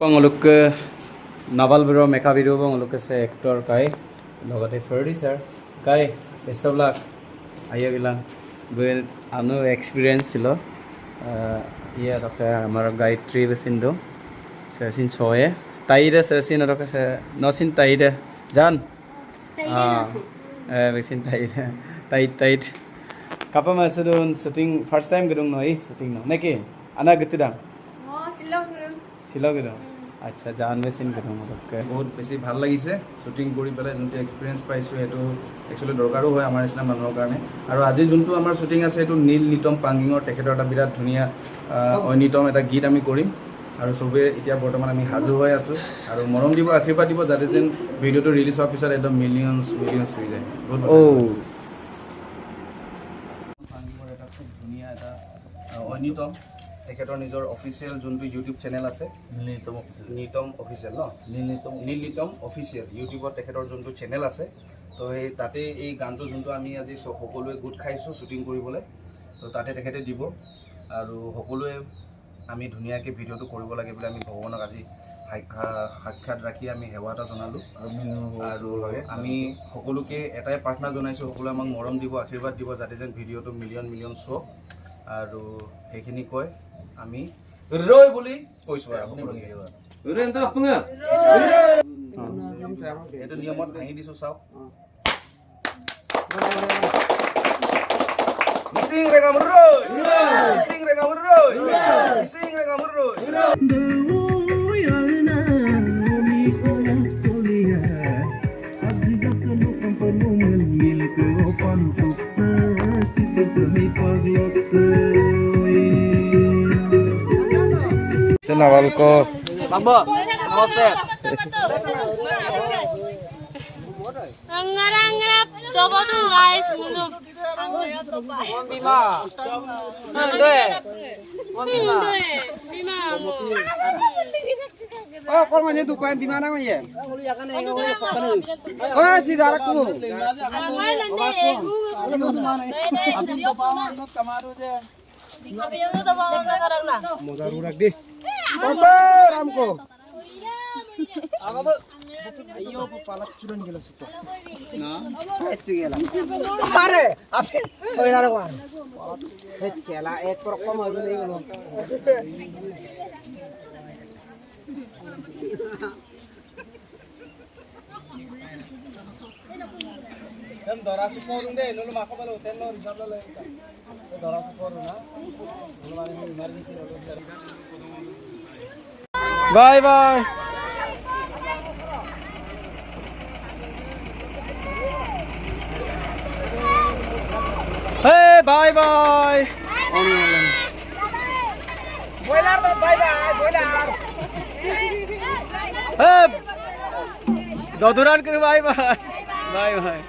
Pengeluk Naval Biro Meka Biro pengeluk se aktor kai logote producer kai best of luck ayo bilang gue anu experience lo iya roke amar guide trip sindo sesin choye taide sesin roke se nosin taide jan besin taide kapa masudun shooting first time gedung noi shooting no neki ana gitidang silog gedung আচ্ছা জান machine gedung roke বহুত বেছি ভাল লাগিছে shooting কৰি পেলাই যোনটো experience পাইছো এটো একচুয়ালি দৰকাৰো হয় আমাৰ নিচিনা মানুহৰ কাৰণে আৰু আজি যোনটো আমাৰ শুটিং আছে এটো নীল নিতম পাঙ্গিঙৰ তেখেতৰ এটা বিৰাট ধুনীয়া অনিতম এটা গীত আমি কৰিম আৰু সবে এতিয়া বৰ্তমান আমি হাজু হৈ আছো আৰু মৰম দিব আশীৰ্বাদ দিব যাতে যেন ভিডিওটো ৰিলিজ হোৱাৰ পিছত একদম মিলিয়নছ হৈ যায় ও পাঙ্গিঙৰ এটা খুব ধুনীয়া এটা অনিতম তেখেতৰ নিজৰ অফিচিয়েল যোনটো ইউটিউব চেনেল আছে নীলনিতম অফিচিয়েল ন নীলনিতম অফিচিয়েল ইউটিউবত তেখেতৰ যোনটো চেনেল আছে তো এই তাতে এই গানটো যোনটো আমি আজি সকলোৱে গোট খাইছো শুটিং কৰিবলৈ তো তাতে তেখেতে দিব আৰু সকলোৱে আমি ধুনীয়াকৈ ভিডিওটো কৰিব লাগে বুলি আমি ভগৱানক আজি সাক্ষাৎ ৰাখি আমি সেৱা এটা জনালো আৰু আমি সকলোকে এটাই প্ৰাৰ্থনা জনাইছো সকলোৱে আমাক মৰম দিব আশীৰ্বাদ দিব যাতে যেন ভিডিওটো মিলিয়ন শো আৰু সেইখিনি কয় আমি ৰৈ বুলি কৈছো আপুনি এইটো নিয়মত ভাঙি দিছো চাওক Sing regam roy, sing regam roy, sing regam roy. Naval ko Bambo, namaste. Angarap, coba tuh guys, belum. Bima. Bima. Oh, kau mana tu kain Bima nama ya? Oh, si darak tu. Modal urak di. Komber ramko. Ayo palak curan gila suka. Nah, itu gila. Are, apa? Soalnya ada apa? Het gila, prokom aja nih kalau. Sem dora suporun deh, nulu mako balo, tenno risab lo lagi. Dora suporun na, nulu mana ini emergency lo. bye bye hey bye bye Boiler dah bye bye, boiler. hey doduran ke bye bye bye bye